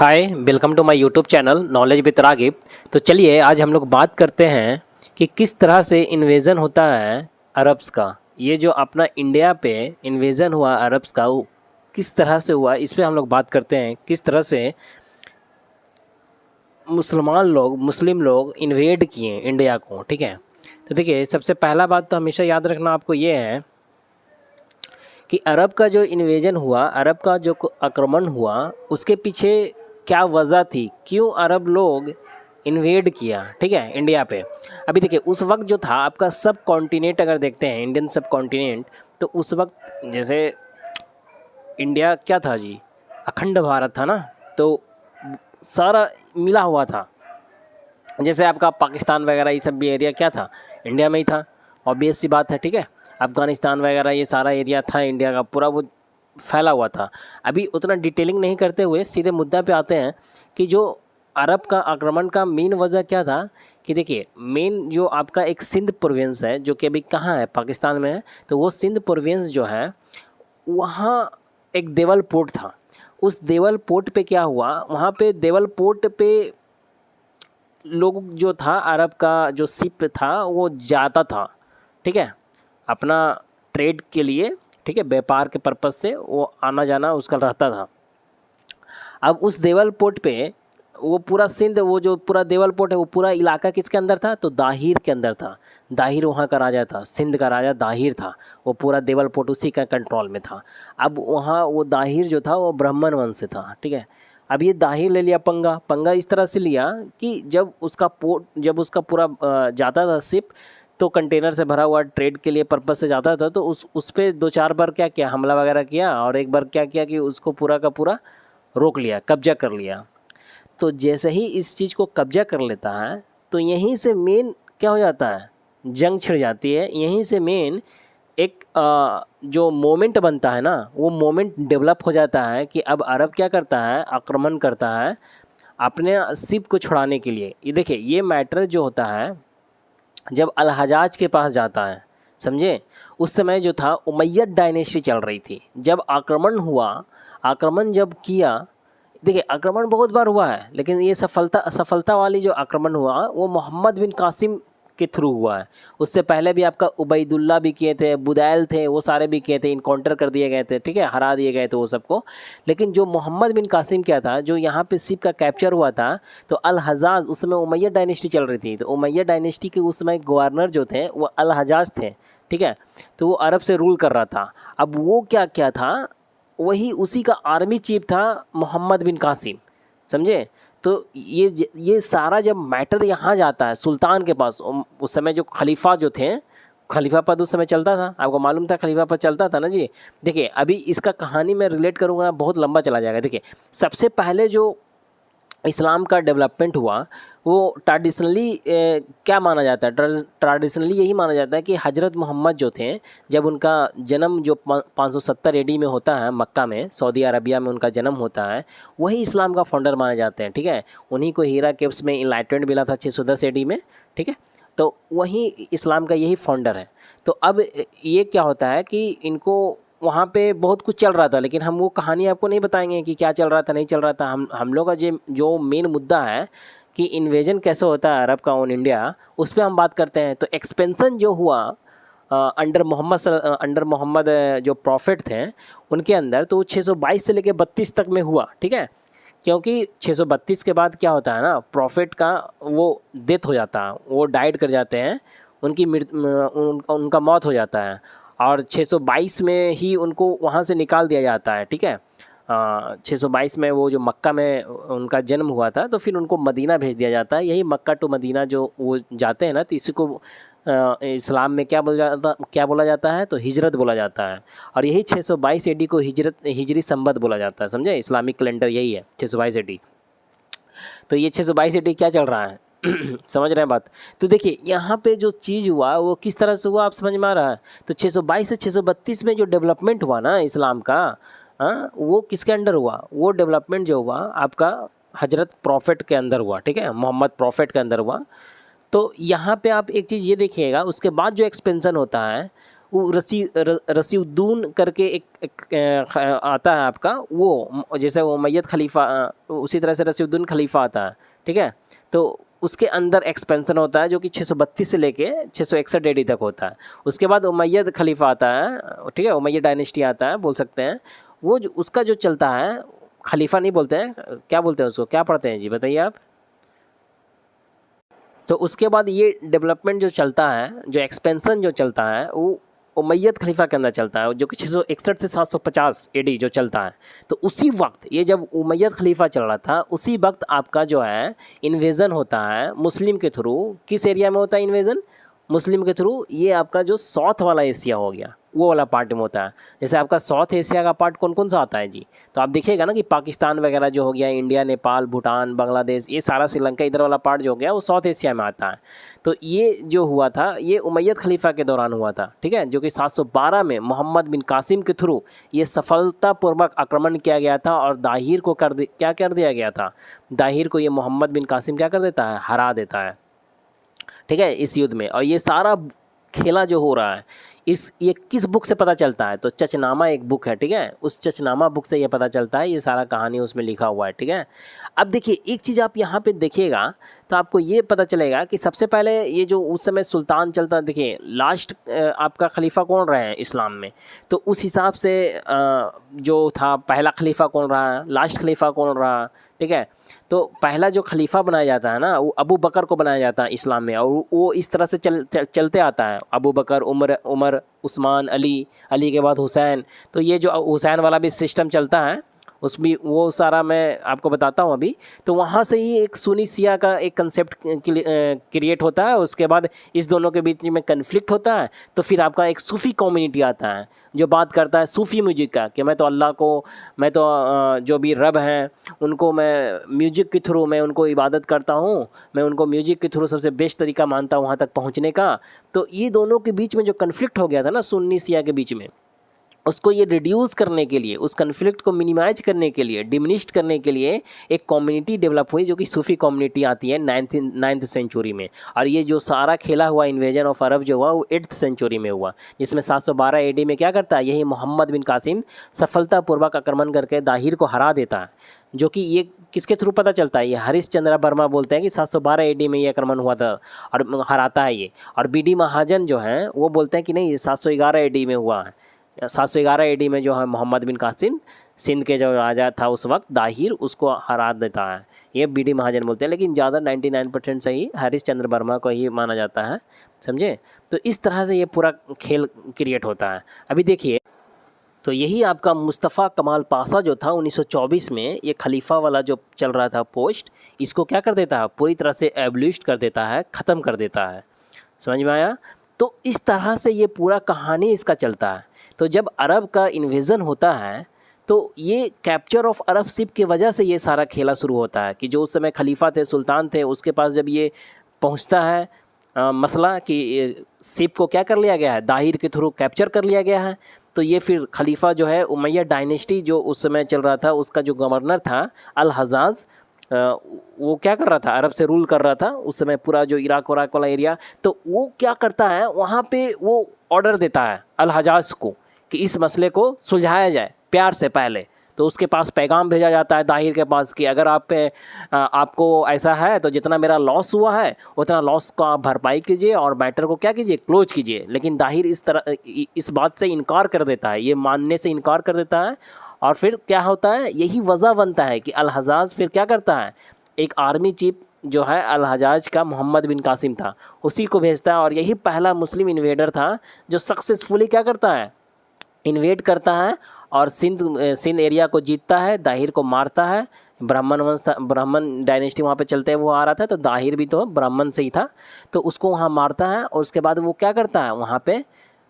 Hi welcome to my YouTube channel knowledge with Ragib. तो चलिए आज हम लोग बात करते हैं कि किस तरह से इन्वेज़न होता है अरब्स का। ये जो अपना इंडिया पे इन्वेज़न हुआ अरब्स का, वो किस तरह से हुआ, इस पे हम लोग बात करते हैं। किस तरह से मुस्लिम लोग इन्वेड किए इंडिया को, ठीक है। तो देखिए, सबसे पहला बात तो हमेशा याद रखना आपको ये है कि अरब का जो इन्वेजन हुआ, अरब का जो आक्रमण हुआ, उसके पीछे क्या वजह थी, क्यों अरब लोग इन्वेड किया, ठीक है, इंडिया पे। अभी देखिए, उस वक्त जो था आपका सब कॉन्टिनेंट, अगर देखते हैं इंडियन सब कॉन्टिनेंट, तो उस वक्त जैसे इंडिया क्या था जी, अखंड भारत था ना, तो सारा मिला हुआ था। जैसे आपका पाकिस्तान वगैरह ये सब भी एरिया क्या था, इंडिया में ही था, ऑब्वियस सी बात है, ठीक है। अफ़गानिस्तान वगैरह ये सारा एरिया था इंडिया का, पूरा वो फैला हुआ था। अभी उतना डिटेलिंग नहीं करते हुए सीधे मुद्दा पे आते हैं कि जो अरब का आक्रमण का मेन वजह क्या था। कि देखिए, मेन जो आपका एक सिंध प्रोविंस है, जो कि अभी कहाँ है, पाकिस्तान में है। तो वो सिंध प्रोविंस जो है, वहाँ एक देवल पोर्ट था। उस देवल पोर्ट पे क्या हुआ, वहाँ पे देवल पोर्ट पे लोग जो था, अरब का जो शिप था वो जाता था, ठीक है, अपना ट्रेड के लिए, ठीक है, व्यापार के पर्पज़ से वो आना जाना उसका रहता था। अब उस देवल पोर्ट पे वो पूरा सिंध, वो जो पूरा देवल पोर्ट है, वो पूरा इलाका किसके अंदर था, तो दाहिर के अंदर था। दाहिर वहाँ का राजा था, सिंध का राजा दाहिर था। वो पूरा देवल पोर्ट उसी का कंट्रोल में था। अब वहाँ वो दाहिर जो था वो ब्राह्मण वंश से था, ठीक है। अब ये दाहिर ले लिया पंगा, पंगा इस तरह से लिया कि जब उसका पूरा जाता था शिप, तो कंटेनर से भरा हुआ ट्रेड के लिए पर्पस से जाता था, तो उस पे दो चार बार क्या किया, हमला वगैरह किया, और एक बार क्या किया कि उसको पूरा का पूरा रोक लिया, कब्जा कर लिया। तो जैसे ही इस चीज़ को कब्जा कर लेता है, तो यहीं से मेन क्या हो जाता है, जंग छिड़ जाती है। यहीं से मेन एक जो मोमेंट बनता है ना, वो मोमेंट डेवलप हो जाता है कि अब अरब क्या करता है, आक्रमण करता है अपने शिप को छुड़ाने के लिए। ये देखिए, ये मैटर जो होता है जब अल हजाज के पास जाता है, समझे। उस समय जो था उमैयद डायनेस्टी चल रही थी। जब आक्रमण हुआ, आक्रमण जब किया, देखिए आक्रमण बहुत बार हुआ है, लेकिन ये सफलता वाली जो आक्रमण हुआ वो मोहम्मद बिन कासिम के थ्रू हुआ है। उससे पहले भी आपका उबैदुल्ला भी किए थे, बुदैल थे, वो सारे भी किए थे, इनकाउंटर कर दिए गए थे, ठीक है, हरा दिए गए थे वो सबको। लेकिन जो मोहम्मद बिन कासिम क्या था, जो यहाँ पे शिप का कैप्चर हुआ था, तो अल हजाज, उस समय उमैयद डायनेस्टी चल रही थी, तो उमैयद डायनेस्टी के उस समय गवर्नर जो थे वो अल हजाज थे, ठीक है। तो वो अरब से रूल कर रहा था। अब वो क्या क्या था, वही उसी का आर्मी चीफ था मोहम्मद बिन कासिम, समझे। तो ये सारा जब मैटर यहाँ जाता है सुल्तान के पास, उस समय जो खलीफा जो थे, खलीफा पद उस समय चलता था, आपको मालूम था खलीफा पद चलता था ना जी। देखिए, अभी इसका कहानी मैं रिलेट करूँगा ना, बहुत लंबा चला जाएगा। देखिए, सबसे पहले जो इस्लाम का डेवलपमेंट हुआ, वो ट्रेडिशनली क्या माना जाता है, ट्रेडिशनली यही माना जाता है कि हज़रत मोहम्मद जो थे, जब उनका जन्म जो 570 एडी में होता है, मक्का में, सऊदी अरबिया में उनका जन्म होता है, वही इस्लाम का फाउंडर माने जाते हैं, ठीक है। उन्हीं को हीरा केव्स में इनलाइटमेंट मिला था 610 एडी में, ठीक है। तो वही इस्लाम का यही फाउंडर है। तो अब ये क्या होता है कि इनको वहाँ पे बहुत कुछ चल रहा था, लेकिन हम वो कहानी आपको नहीं बताएंगे कि क्या चल रहा था, नहीं चल रहा था। हम लोग का जो मेन मुद्दा है कि इन्वेजन कैसे होता है अरब का ऑन इंडिया, उस पर हम बात करते हैं। तो एक्सपेंसन जो हुआ अंडर मोहम्मद जो प्रॉफिट थे उनके अंदर, तो 622 से लेकर 32 तक में हुआ, ठीक है। क्योंकि 632 के बाद क्या होता है ना, प्रॉफिट का वो डेथ हो जाता है, वो डाइड कर जाते हैं, उनका मौत हो जाता है, और 622 में ही उनको वहाँ से निकाल दिया जाता है, ठीक है। 622 में वो जो मक्का में उनका जन्म हुआ था, तो फिर उनको मदीना भेज दिया जाता है। यही मक्का टू मदीना जो वो जाते हैं ना, तो इसी को इस्लाम में क्या बोला जाता है, तो हिजरत बोला जाता है। और यही 622 एडी को हिजरी संवत बोला जाता है, समझे। इस्लामिक कैलेंडर यही है 622 एडी। तो ये 622 एडी क्या चल रहा है समझ रहे हैं बात। तो देखिए, यहाँ पे जो चीज़ हुआ वो किस तरह से हुआ, आप समझ में आ रहा है। तो 622 से 632 में जो डेवलपमेंट हुआ ना इस्लाम का, हाँ, वो किसके अंडर हुआ, वो डेवलपमेंट जो हुआ आपका हजरत प्रॉफिट के अंदर हुआ, ठीक है, मोहम्मद प्रॉफिट के अंदर हुआ। तो यहाँ पे आप एक चीज़ ये देखिएगा, उसके बाद जो एक्सपेंसन होता है वो रसीउद्दौन करके एक आता है आपका, वो जैसे उमय्यद खलीफा, उसी तरह से रसीउद्दौन खलीफा आता है, ठीक है। तो उसके अंदर एक्सपेंशन होता है जो कि 632 से लेके 661 AD तक होता है। उसके बाद उमय्यद खलीफा आता है, ठीक है, उमय्यद डायनेस्टी आता है बोल सकते हैं। वो जो उसका जो चलता है, खलीफा नहीं बोलते हैं, क्या बोलते हैं उसको, क्या पढ़ते हैं जी बताइए आप। तो उसके बाद ये डेवलपमेंट जो चलता है, जो एक्सपेंशन जो चलता है, वो उमय्यद खलीफा के अंदर चलता है, जो कि 661 से 750 AD जो चलता है। तो उसी वक्त, ये जब उमय्यद खलीफा चल रहा था, उसी वक्त आपका जो है इन्वेज़न होता है मुस्लिम के थ्रू। किस एरिया में होता है इन्वेज़न? मुस्लिम के थ्रू। ये आपका जो साउथ वाला एशिया हो गया, वो वाला पार्ट में होता है। जैसे आपका साउथ एशिया का पार्ट कौन कौन सा आता है जी? तो आप देखिएगा ना कि पाकिस्तान वगैरह जो हो गया, इंडिया, नेपाल, भूटान, बांग्लादेश, ये सारा श्रीलंका, इधर वाला पार्ट जो हो गया वो साउथ एशिया में आता है। तो ये जो हुआ था, ये उमय्यद खलीफा के दौरान हुआ था, ठीक है, जो कि 712 में मोहम्मद बिन कासिम के थ्रू ये सफलतापूर्वक आक्रमण किया गया था और दाहिर को क्या कर दिया गया था? दाहिर को ये मोहम्मद बिन कासिम क्या कर देता है? हरा देता है, ठीक है, इस युद्ध में। और ये सारा खेला जो हो रहा है, ये किस बुक से पता चलता है? तो चचनामा एक बुक है, ठीक है, उस चचनामा बुक से ये पता चलता है, ये सारा कहानी उसमें लिखा हुआ है, ठीक है। अब देखिए एक चीज़ आप यहाँ पे देखिएगा तो आपको ये पता चलेगा कि सबसे पहले ये जो उस समय सुल्तान चलता, देखिए लास्ट आपका खलीफा कौन रहे हैं इस्लाम में, तो उस हिसाब से जो था पहला खलीफा कौन रहा, लास्ट खलीफा कौन रहा, ठीक है। तो पहला जो खलीफा बनाया जाता है ना, वो अबू बकर को बनाया जाता है इस्लाम में, और वो इस तरह से चलते आता है, अबू बकर, उमर, उस्मान, अली के बाद हुसैन। तो ये जो हुसैन वाला भी सिस्टम चलता है, उसमें वो सारा मैं आपको बताता हूँ अभी। तो वहाँ से ही एक सुन्नी शिया का एक कंसेप्ट क्रिएट होता है। उसके बाद इस दोनों के बीच में कन्फ्लिक्ट होता है। तो फिर आपका एक सूफ़ी कम्युनिटी आता है जो बात करता है सूफ़ी म्यूजिक का, कि मैं तो अल्लाह को, मैं तो जो भी रब हैं उनको मैं म्यूजिक के थ्रू मैं उनको इबादत करता हूँ, मैं उनको म्यूजिक के थ्रू सबसे बेस्ट तरीका मानता हूँ वहाँ तक पहुँचने का। तो ये दोनों के बीच में जो कन्फ्लिक्ट हो गया था ना सुन्नी शिया के बीच में, उसको ये रिड्यूस करने के लिए, उस कन्फ्लिक्ट को मिनिमाइज करने के लिए, डिमिनिश्ड करने के लिए एक कम्युनिटी डेवलप हुई जो कि सूफ़ी कम्युनिटी आती है 9th सेंचुरी में। और ये जो सारा खेला हुआ इन्वेजन ऑफ अरब जो हुआ वो 8th सेंचुरी में हुआ, जिसमें 712 AD में क्या करता है, यही मोहम्मद बिन कासिम सफलतापूर्वक आक्रमण करके दाहिर को हरा देता है। जो कि ये किसके थ्रू पता चलता है? ये हरिश्चंद्र वर्मा बोलते हैं कि 712 AD में ये आक्रमण हुआ था और हराता है ये। और BD महाजन जो हैं वो बोलते हैं कि नहीं, ये 711 AD में हुआ है। 711 AD में जो है मोहम्मद बिन कासिम, सिंध के जो राजा था उस वक्त, दाहिर, उसको हरा देता है। ये BD महाजन बोलते हैं, लेकिन ज़्यादा 99% सही हरिश्चंद्र वर्मा को ही माना जाता है, समझे। तो इस तरह से ये पूरा खेल क्रिएट होता है। अभी देखिए, तो यही आपका मुस्तफ़ा कमाल पाशा जो था 1924 में, ये खलीफा वाला जो चल रहा था पोस्ट, इसको क्या कर देता है? पूरी तरह से एब्लिश्ड कर देता है, ख़त्म कर देता है। समझ में आया? तो इस तरह से ये पूरा कहानी इसका चलता है। तो जब अरब का इन्वेज़न होता है तो ये कैप्चर ऑफ अरब शिप की वजह से ये सारा खेला शुरू होता है, कि जो उस समय खलीफा थे, सुल्तान थे, उसके पास जब ये पहुंचता है मसला कि शिप को क्या कर लिया गया है, दाहिर के थ्रू कैप्चर कर लिया गया है। तो ये फिर खलीफा जो है उमैया डायनेस्टी जो उस समय चल रहा था, उसका जो गवर्नर था अल हजाज, वो क्या कर रहा था, अरब से रूल कर रहा था उस समय पूरा जो इराक वराक वाला एरिया। तो वो क्या करता है, वहाँ पे वो ऑर्डर देता है अल हजाज को कि इस मसले को सुलझाया जाए प्यार से पहले। तो उसके पास पैगाम भेजा जाता है दाहिर के पास कि अगर आपको ऐसा है तो जितना मेरा लॉस हुआ है उतना लॉस को आप भरपाई कीजिए और मैटर को क्या कीजिए, क्लोज कीजिए। लेकिन दाहिर इस बात से इनकार कर देता है, ये मानने से इनकार कर देता है। और फिर क्या होता है, यही वजह बनता है कि अल हजाज फिर क्या करता है, एक आर्मी चीफ जो है अल हजाज का मोहम्मद बिन कासिम था, उसी को भेजता है। और यही पहला मुस्लिम इन्वेडर था जो सक्सेसफुली क्या करता है, इन्वेड करता है और सिंध एरिया को जीतता है, दाहिर को मारता है। ब्राह्मण वंश था, ब्राह्मण डायनेस्टी वहाँ पे चलते हुए आ रहा था, तो दाहिर भी तो ब्राह्मण से ही था, तो उसको वहाँ मारता है। और उसके बाद वो क्या करता है, वहाँ पे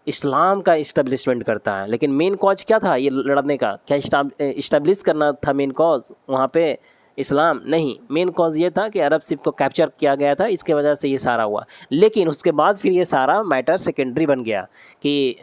इस्लाम का इस्टेब्लिशमेंट करता है। लेकिन मेन कॉज क्या था ये लड़ने का, क्या इस्टेब्लिश करना था मेन कॉज वहाँ पे? इस्लाम नहीं, मेन कॉज ये था कि अरब शिप को कैप्चर किया गया था, इसके वजह से ये सारा हुआ। लेकिन उसके बाद फिर ये सारा मैटर सेकेंडरी बन गया कि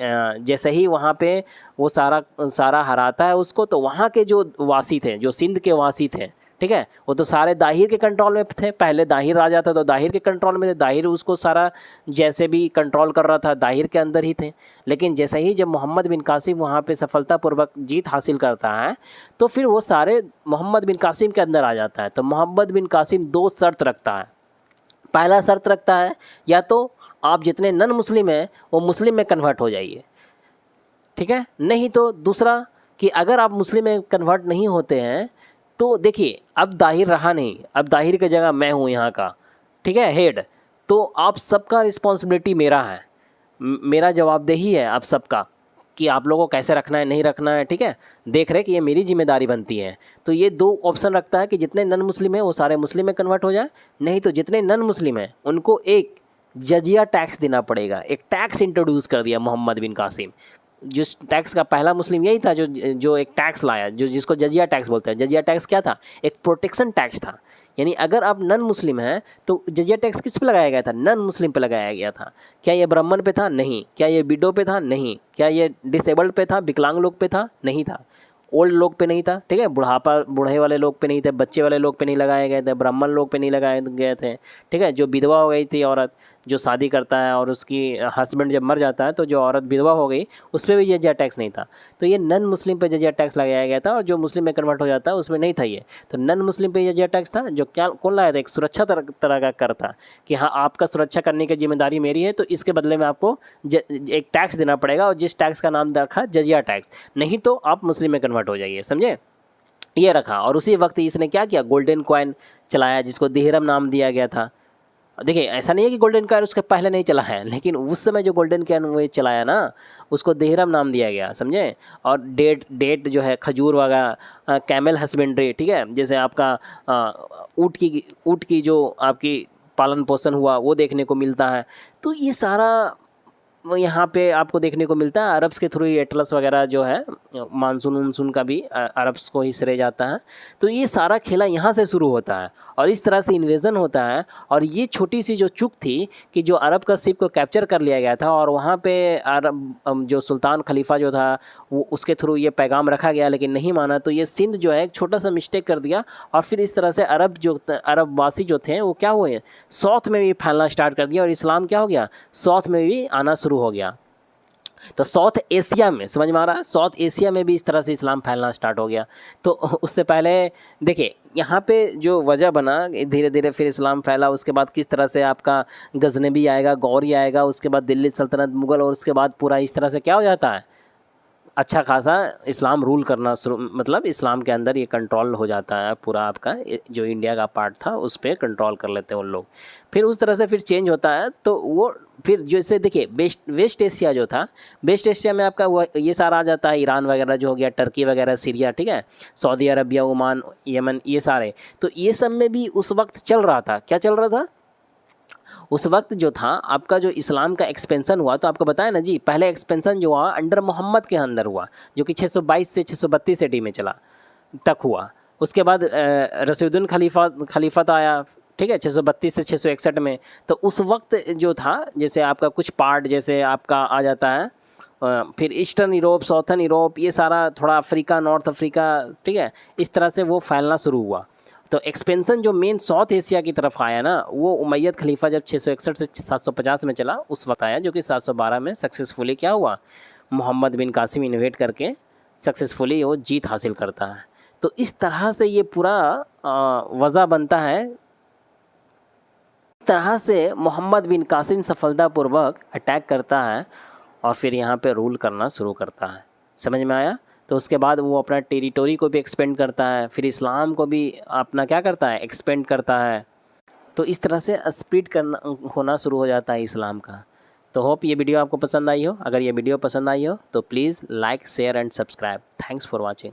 जैसे ही वहाँ पे वो सारा हराता है उसको, तो वहाँ के जो वासी थे, जो सिंध के वासी थे, ठीक है। वो तो सारे दाहिर के कंट्रोल में थे, पहले दाहिर राजा था तो दाहिर के कंट्रोल में थे, दाहिर उसको सारा जैसे भी कंट्रोल कर रहा था, दाहिर के अंदर ही थे। लेकिन जैसे ही जब मोहम्मद बिन कासिम वहाँ पे सफलतापूर्वक जीत हासिल करता है तो फिर वो सारे मोहम्मद बिन कासिम के अंदर आ जाता है। तो मोहम्मद बिन कासिम 2 शर्त रखता है। पहला शर्त रखता है या तो आप जितने नन मुस्लिम हैं वो मुस्लिम में कन्वर्ट हो जाइए, ठीक है, नहीं तो दूसरा कि अगर आप मुस्लिम में कन्वर्ट नहीं होते हैं तो देखिए अब दाहिर रहा नहीं, अब दाहिर की जगह मैं हूँ यहाँ का, ठीक है, हेड। तो आप सबका रिस्पॉन्सिबिलिटी मेरा है, मेरा जवाबदेही है आप सबका कि आप लोगों को कैसे रखना है नहीं रखना है, ठीक है, देख रेख ये मेरी जिम्मेदारी बनती है। तो ये 2 ऑप्शन रखता है कि जितने नन मुस्लिम हैं वो सारे मुस्लिम में कन्वर्ट हो जाए, नहीं तो जितने नन मुस्लिम हैं उनको एक जजिया टैक्स देना पड़ेगा। एक टैक्स इंट्रोड्यूस कर दिया मोहम्मद बिन कासिम। जिस टैक्स का पहला मुस्लिम यही था जो एक टैक्स लाया, जो जिसको जजिया टैक्स बोलते हैं। जजिया टैक्स क्या था? एक प्रोटेक्शन टैक्स था, यानी अगर आप नन मुस्लिम हैं तो जजिया टैक्स किस पे लगाया गया था? नन मुस्लिम पे लगाया गया था। क्या ये ब्राह्मण पे था? नहीं। क्या ये विडो पे था? नहीं। क्या ये डिसेबल्ड पे था? विकलांग लोग पे था? नहीं था। ओल्ड लोग पे नहीं था, ठीक है, बूढ़े वाले लोग पे नहीं थे, बच्चे वाले लोग पे नहीं लगाए गए थे, ब्राह्मण लोग पे नहीं लगाए गए थे, ठीक है। जो विधवा हो गई थी औरत, जो शादी करता है और उसकी हस्बैंड जब मर जाता है तो जो औरत विधवा हो गई उस पर भी जजिया टैक्स नहीं था। तो ये नन मुस्लिम पे जजिया टैक्स लगाया गया था और जो मुस्लिम में कन्वर्ट हो जाता है उसमें नहीं था ये। तो नन मुस्लिम पे जजिया टैक्स था जो क्या कौन लाया था? एक सुरक्षा तरह का कर था कि हाँ आपका सुरक्षा करने की जिम्मेदारी मेरी है, तो इसके बदले में आपको एक टैक्स देना पड़ेगा और जिस टैक्स का नाम रखा जजिया टैक्स, नहीं तो आप मुस्लिम में कन्वर्ट हो जाइए, समझे, ये रखा। और उसी वक्त इसने क्या किया? गोल्डन कॉइन चलाया जिसको दिहरम नाम दिया गया था। देखिए ऐसा नहीं है कि गोल्डन कॉइन उसके पहले नहीं चला है, लेकिन उस समय जो गोल्डन कॉइन वो चलाया ना उसको दिहरम नाम दिया गया, समझे। और डेट जो है खजूर वगैरह, कैमल हस्बेंड्री, ठीक है, जैसे आपका ऊँट की जो आपकी पालन पोषण हुआ वो देखने को मिलता है। तो ये सारा यहाँ पे आपको देखने को मिलता है। अरब्स के थ्रू ही एटलस वगैरह जो है, मानसून उनसून का भी अरब्स को ही श्रेय जाता है। तो ये सारा खेला यहाँ से शुरू होता है और इस तरह से इन्वेजन होता है। और ये छोटी सी जो चूक थी कि जो अरब का शिप को कैप्चर कर लिया गया था और वहाँ पे अरब जो सुल्तान खलीफा जो था वो उसके थ्रू ये पैगाम रखा गया लेकिन नहीं माना, तो ये सिंध जो है एक छोटा सा मिस्टेक कर दिया और फिर इस तरह से अरबवासी जो थे वो क्या हुए, साउथ में भी फैलना स्टार्ट कर दिया और इस्लाम क्या हो गया, साउथ में भी आना शुरू हो गया। तो साउथ एशिया में, समझ में आ रहा है, साउथ एशिया में भी इस तरह से इस्लाम फैलना स्टार्ट हो गया। तो उससे पहले देखिए यहाँ पे जो वजह बना, धीरे धीरे फिर इस्लाम फैला, उसके बाद किस तरह से आपका गजनबी आएगा, गौरी आएगा, उसके बाद दिल्ली सल्तनत, मुग़ल, और उसके बाद पूरा इस तरह से क्या हो जाता है, अच्छा खासा इस्लाम रूल करना शुरू, मतलब इस्लाम के अंदर ये कंट्रोल हो जाता है पूरा आपका जो इंडिया का पार्ट था उस पर कंट्रोल कर लेते हैं उन लोग। फिर उस तरह से फिर चेंज होता है। तो वो फिर जैसे देखिए वेस्ट एशिया जो था, वेस्ट एशिया में आपका वो ये सारा आ जाता है, ईरान वगैरह जो हो गया, टर्की वगैरह, सीरिया, ठीक है, सऊदी अरबिया, ओमान, यमन, ये सारे। तो ये सब में भी उस वक्त चल रहा था, क्या चल रहा था उस वक्त जो था आपका, जो इस्लाम का एक्सपेंसन हुआ। तो आपको बताया ना जी, पहले एक्सपेंसन जो हुआ अंडर मोहम्मद के अंदर हुआ जो कि 622 से 632 एडी में चला तक हुआ। उसके बाद रशीदुन खलीफत आया, ठीक है, 632 से 661 में। तो उस वक्त जो था जैसे आपका कुछ पार्ट जैसे आपका आ जाता है, फिर ईस्टर्न यूरोप, साउथर्न यूरोप, ये सारा थोड़ा अफ्रीका, नॉर्थ अफ्रीका, ठीक है, इस तरह से वो फैलना शुरू हुआ। तो एक्सपेंसन जो मेन साउथ एशिया की तरफ आया ना, वो उमैयद खलीफा जब 661 से 750 में चला उस वक्त आया, जो कि 712 में सक्सेसफुली क्या हुआ, मोहम्मद बिन कासिम इन्वेट करके सक्सेसफुली वो जीत हासिल करता है। तो इस तरह से ये पूरा वजह बनता है। इस तरह से मोहम्मद बिन कासिम सफलतापूर्वक अटैक करता है और फिर यहाँ पे रूल करना शुरू करता है, समझ में आया। तो उसके बाद वो अपना टेरिटोरी को भी एक्सपेंड करता है, फिर इस्लाम को भी अपना क्या करता है, एक्सपेंड करता है। तो इस तरह से स्प्लिट करना होना शुरू हो जाता है इस्लाम का। तो होप ये वीडियो आपको पसंद आई हो। अगर ये वीडियो पसंद आई हो तो please like, share and subscribe. Thanks for watching.